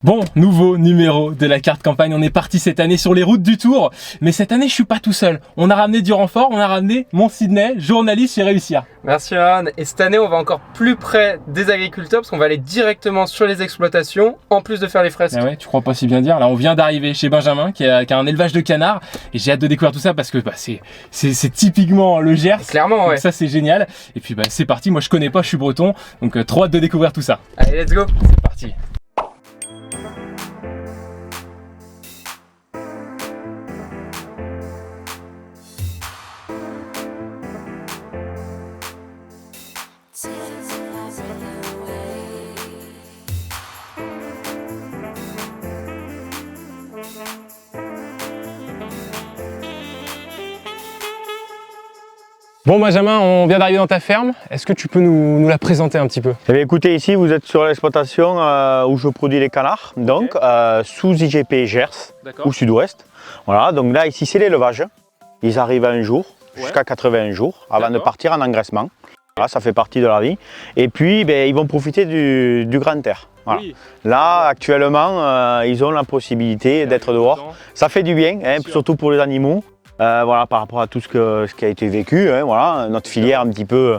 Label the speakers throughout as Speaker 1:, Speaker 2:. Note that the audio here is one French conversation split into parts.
Speaker 1: Bon, nouveau numéro de la carte campagne, on est parti cette année sur les routes du Tour, mais cette année je suis pas tout seul, on a ramené du renfort, on a ramené mon Sydney, journaliste chez Réussir.
Speaker 2: Merci Aaron, et cette année on va encore plus près des agriculteurs parce qu'on va aller directement sur les exploitations en plus de faire les fresques.
Speaker 1: Ah ouais, tu crois pas si bien dire, là on vient d'arriver chez Benjamin qui a un élevage de canards et j'ai hâte de découvrir tout ça parce que c'est typiquement le Gers.
Speaker 2: Clairement ouais.
Speaker 1: Donc ça c'est génial, et puis c'est parti, moi je connais pas, je suis breton, donc trop hâte de découvrir tout ça.
Speaker 2: Allez let's go.
Speaker 1: C'est parti.
Speaker 3: Bon Benjamin, on vient d'arriver dans ta ferme, est-ce que tu peux nous la présenter un petit peu?
Speaker 4: Eh bien, écoutez, ici vous êtes sur l'exploitation où je produis les canards, donc sous IGP Gers ou Sud-Ouest. Voilà, donc là ici c'est l'élevage, ils arrivent à un jour, jusqu'à 81 jours, avant de partir en engraissement. Voilà, ça fait partie de la vie. Et puis ils vont profiter du grand air. Voilà. Oui. Là actuellement ils ont la possibilité d'être dehors, ça fait du bien, hein, surtout pour les animaux. Voilà, par rapport à tout ce qui a été vécu, hein, voilà, notre filière un petit peu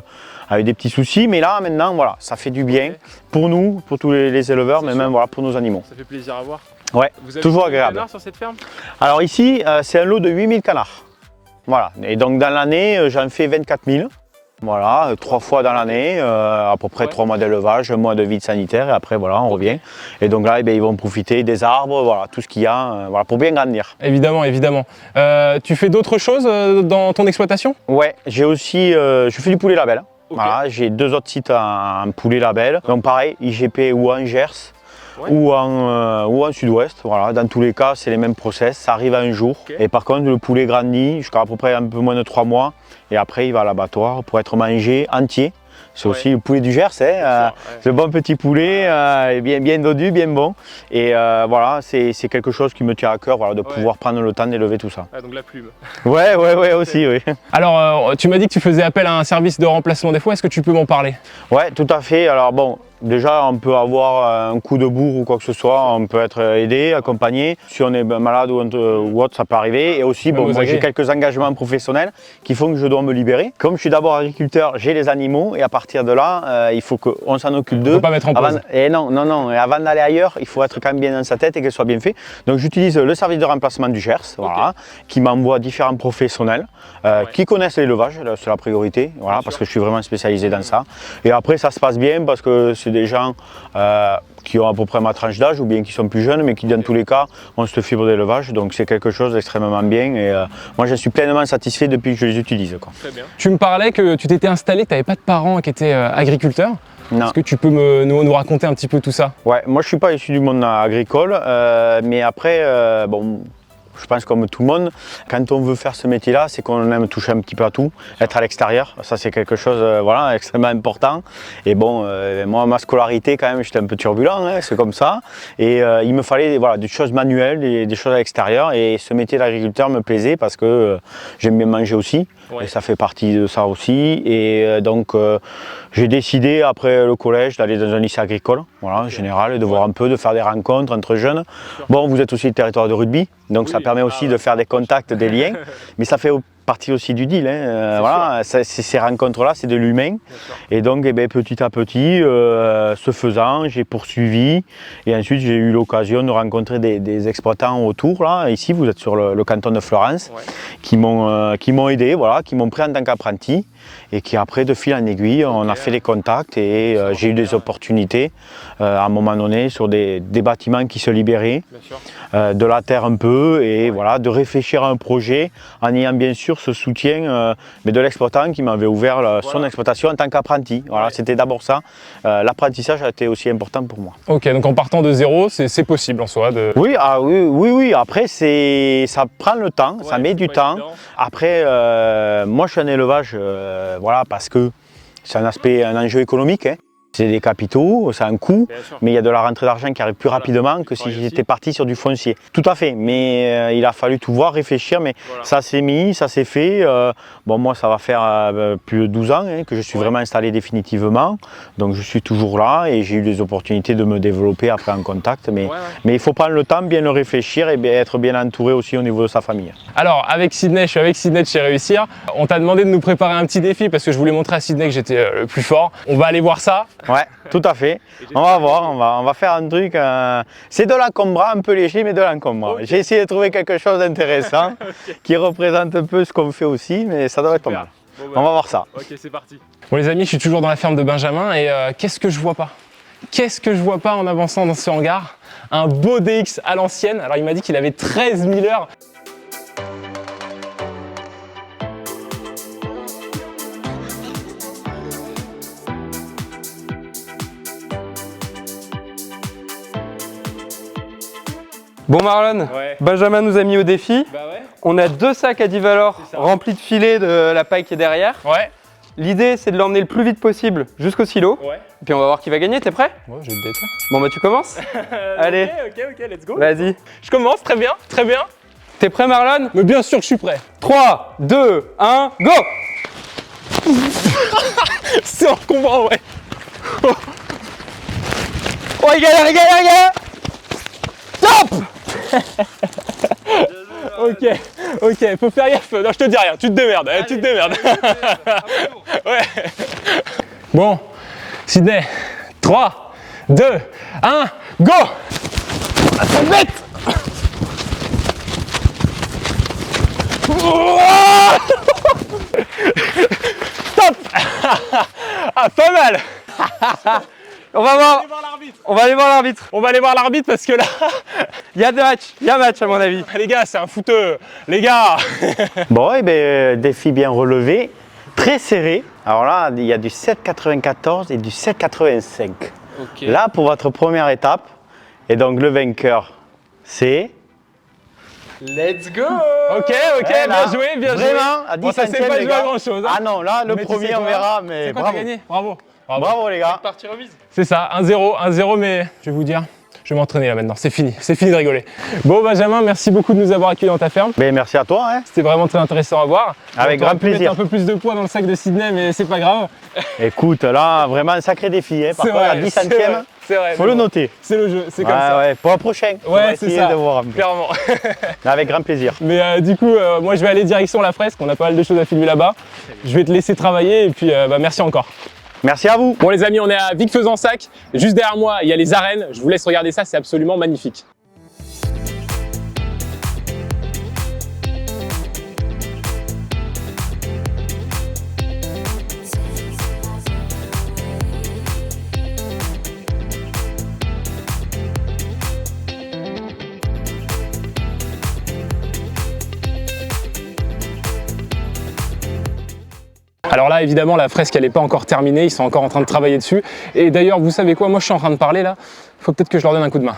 Speaker 4: avec des petits soucis, mais là maintenant voilà, ça fait du bien pour nous, pour tous les éleveurs, mais même voilà, pour nos animaux.
Speaker 1: Ça fait plaisir à voir.
Speaker 4: Ouais,
Speaker 1: vous avez
Speaker 4: toujours
Speaker 1: combien
Speaker 4: agréable.
Speaker 1: De canards sur cette ferme?
Speaker 4: Alors ici, c'est un lot de 8000 canards. Voilà, et donc dans l'année, j'en fais 24 000. Voilà, 3 fois dans l'année, à peu près 3 mois d'élevage, 1 mois de vide sanitaire et après voilà, on revient. Et donc là, ils vont profiter des arbres, voilà, tout ce qu'il y a voilà, pour bien grandir.
Speaker 3: Évidemment, évidemment. Tu fais d'autres choses dans ton exploitation?
Speaker 4: Ouais, j'ai aussi, je fais du poulet label. Voilà, j'ai 2 autres sites en poulet label. Donc pareil, IGP ou en Gers. Ou en Sud-Ouest, voilà. Dans tous les cas c'est les mêmes process, ça arrive à un jour. Et par contre le poulet grandit jusqu'à peu près un peu moins de 3 mois et après il va à l'abattoir pour être mangé entier. C'est aussi le poulet du Gers, hein, le bon petit poulet, bien dodu, bien bon. Et voilà, c'est quelque chose qui me tient à cœur, voilà, de pouvoir prendre le temps d'élever tout ça.
Speaker 1: Ah, donc la plume.
Speaker 4: Ouais, aussi, oui.
Speaker 3: Alors, tu m'as dit que tu faisais appel à un service de remplacement des fois, est-ce que tu peux m'en parler?
Speaker 4: Ouais, tout à fait. Alors bon, déjà on peut avoir un coup de bourre ou quoi que ce soit, on peut être aidé, accompagné. Si on est malade ou autre, ça peut arriver. Et aussi, bon, moi j'ai quelques engagements professionnels qui font que je dois me libérer. Comme je suis d'abord agriculteur, j'ai les animaux et à partir de là, il faut qu'on s'en occupe d'eux.
Speaker 3: On ne peut pas mettre en pause.
Speaker 4: Et non. Et avant d'aller ailleurs, il faut être quand même bien dans sa tête et qu'elle soit bien faite. Donc j'utilise le service de remplacement du Gers, voilà, qui m'envoie différents professionnels qui connaissent l'élevage, c'est la priorité, voilà, parce que je suis vraiment spécialisé dans ça. Et après, ça se passe bien parce que c'est des gens qui ont à peu près ma tranche d'âge ou bien qui sont plus jeunes mais qui dans tous les cas ont cette fibre d'élevage, donc c'est quelque chose d'extrêmement bien et moi je suis pleinement satisfait depuis que je les utilise, quoi.
Speaker 1: Très bien.
Speaker 3: Tu me parlais que tu t'étais installé, que tu n'avais pas de parents qui étaient agriculteurs. Est-ce que tu peux nous raconter un petit peu tout ça?
Speaker 4: Ouais, moi je suis pas issu du monde agricole, mais après, bon, je pense comme tout le monde, quand on veut faire ce métier-là, c'est qu'on aime toucher un petit peu à tout, être à l'extérieur, ça c'est quelque chose voilà, extrêmement important. Et bon, moi ma scolarité quand même, j'étais un peu turbulent, hein, c'est comme ça. Et il me fallait voilà, des choses manuelles, des choses à l'extérieur. Et ce métier d'agriculteur me plaisait parce que j'aime bien manger aussi. Et ça fait partie de ça aussi. Et donc j'ai décidé après le collège d'aller dans un lycée agricole, voilà, en général, et de voir un peu, de faire des rencontres entre jeunes. Bon, vous êtes aussi le territoire de rugby, donc ça permet aussi de faire des contacts, des liens, mais ça fait partie aussi du deal, hein. Voilà, ces rencontres-là, c'est de l'humain. Et donc petit à petit, ce faisant, j'ai poursuivi et ensuite j'ai eu l'occasion de rencontrer des exploitants autour. Là. Ici, vous êtes sur le canton de Fleurance, qui m'ont aidé, voilà, qui m'ont pris en tant qu'apprenti et qui après, de fil en aiguille, on a fait des contacts et j'ai eu des opportunités à un moment donné sur des bâtiments qui se libéraient, de la terre un peu et voilà, de réfléchir à un projet en ayant bien sûr ce soutien mais de l'exploitant qui m'avait ouvert son exploitation en tant qu'apprenti. Voilà, c'était d'abord ça. L'apprentissage a été aussi important pour moi.
Speaker 3: Ok, donc en partant de zéro, c'est possible en soi de...
Speaker 4: Oui, oui. Après, ça prend le temps, ça met du temps. Après, moi je suis en élevage voilà, parce que c'est un enjeu économique. Hein. C'est des capitaux, c'est un coût, mais il y a de la rentrée d'argent qui arrive plus rapidement que si j'étais parti sur du foncier. Tout à fait, mais il a fallu tout voir, réfléchir, mais ça s'est mis, ça s'est fait. Bon, moi, ça va faire plus de 12 ans que je suis vraiment installé définitivement, donc je suis toujours là et j'ai eu des opportunités de me développer après en contact, mais il faut prendre le temps, bien le réfléchir et bien être bien entouré aussi au niveau de sa famille.
Speaker 3: Alors, avec Sydney, je suis avec Sydney de chez Réussir. On t'a demandé de nous préparer un petit défi parce que je voulais montrer à Sydney que j'étais le plus fort. On va aller voir ça.
Speaker 4: Ouais, tout à fait. On va voir, on va faire un truc. C'est de l'encombrant, un peu léger, mais de l'encombrant. J'ai essayé de trouver quelque chose d'intéressant qui représente un peu ce qu'on fait aussi, mais ça doit être pas mal. On va voir ça.
Speaker 1: Ok, c'est parti.
Speaker 3: Bon les amis, je suis toujours dans la ferme de Benjamin et qu'est-ce que je vois pas? Qu'est-ce que je vois pas en avançant dans ce hangar? Un beau DX à l'ancienne. Alors il m'a dit qu'il avait 13 000 heures.
Speaker 2: Bon Marlon, Benjamin nous a mis au défi. On a 2 sacs à 10 valeurs remplis de filets de la paille qui est derrière. L'idée c'est de l'emmener le plus vite possible jusqu'au silo. Et puis on va voir qui va gagner, t'es prêt?
Speaker 3: Ouais, j'ai le déter.
Speaker 2: Bon bah tu commences. Allez.
Speaker 3: Ok, let's go.
Speaker 2: Vas-y.
Speaker 3: Je commence, très bien, très bien.
Speaker 2: T'es prêt Marlon?
Speaker 3: Mais bien sûr que je suis prêt.
Speaker 2: 3, 2, 1, go.
Speaker 3: C'est encombrant, ouais.
Speaker 2: Oh il galère. Top.
Speaker 3: Ok, faut faire gaffe. Non, je te dis rien, tu te démerdes, tu te démerdes. Ouais. Bon, Sydney, 3, 2, 1, go. Ah, ça bête. Stop. Ah, pas mal.
Speaker 2: On va voir. On va aller voir l'arbitre.
Speaker 3: On va aller voir l'arbitre parce que là,
Speaker 2: il y a match à mon avis.
Speaker 3: les gars, c'est un fouteux. Les gars.
Speaker 4: Bon, et bien, défi bien relevé, très serré. Alors là, il y a du 7,94 et du 7,85. Là, pour votre première étape, et donc le vainqueur, c'est...
Speaker 2: Let's go.
Speaker 3: Ok,
Speaker 4: là,
Speaker 3: bien joué.
Speaker 4: Vraiment, à 10
Speaker 3: bon, ça s'est
Speaker 4: centièmes,
Speaker 3: pas
Speaker 4: les
Speaker 3: joué à
Speaker 4: gars.
Speaker 3: grand chose.
Speaker 4: Ah non, là, le
Speaker 3: Mais tu
Speaker 4: premier,
Speaker 3: sais
Speaker 4: on
Speaker 3: quoi
Speaker 4: verra, mais
Speaker 3: C'est quoi,
Speaker 4: bravo.
Speaker 3: t'as gagné? Bravo.
Speaker 4: Bravo les gars.
Speaker 2: Partie remise.
Speaker 3: C'est ça, 1-0, mais je vais vous dire, je vais m'entraîner là maintenant, c'est fini de rigoler. Bon Benjamin, merci beaucoup de nous avoir accueillis dans ta ferme.
Speaker 4: Ben, merci à toi. Hein.
Speaker 3: C'était vraiment très intéressant à voir.
Speaker 4: Avec
Speaker 3: On aurait
Speaker 4: grand
Speaker 3: pu mettre
Speaker 4: plaisir.
Speaker 3: un peu plus de poids dans le sac de Sydney, mais c'est pas grave.
Speaker 4: Écoute, là, vraiment un sacré défi. Hein. Par
Speaker 3: C'est
Speaker 4: contre, à
Speaker 3: vrai,
Speaker 4: 10
Speaker 3: c'est
Speaker 4: centièmes,
Speaker 3: vrai, c'est vrai,
Speaker 4: faut
Speaker 3: mais
Speaker 4: le
Speaker 3: bon,
Speaker 4: noter.
Speaker 3: C'est le jeu, c'est comme ça.
Speaker 4: Ouais, pour la prochaine. On va
Speaker 3: c'est
Speaker 4: essayer
Speaker 3: ça,
Speaker 4: de voir un peu.
Speaker 3: clairement.
Speaker 4: Avec grand plaisir.
Speaker 3: Mais du coup, moi je vais aller direction la fresque, on a pas mal de choses à filmer là-bas. Je vais te laisser travailler et puis merci encore.
Speaker 4: Merci à vous.
Speaker 3: Bon les amis, on est à Vic-Fezensac. Juste derrière moi, il y a les arènes. Je vous laisse regarder ça, c'est absolument magnifique. Alors là, évidemment, la fresque, elle n'est pas encore terminée, ils sont encore en train de travailler dessus. Et d'ailleurs, vous savez quoi, moi je suis en train de parler là, il faut peut-être que je leur donne un coup de main.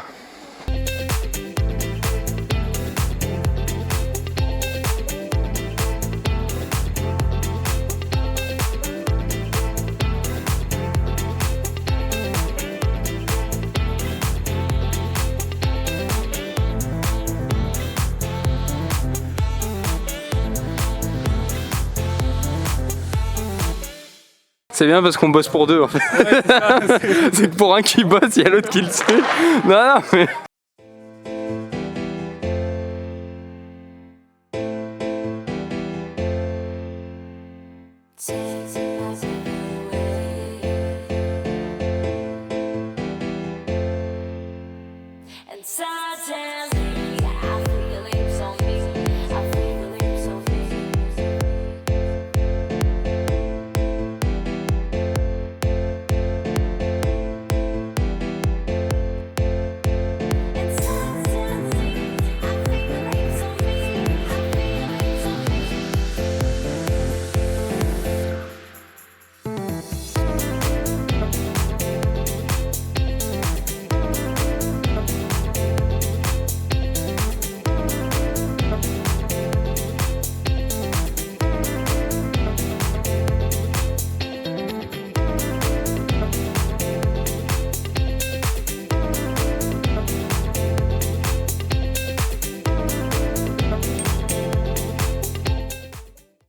Speaker 2: C'est bien parce qu'on bosse pour deux en fait. C'est que pour un qui bosse, il y a l'autre qui le suit. Non, mais...
Speaker 5: And suddenly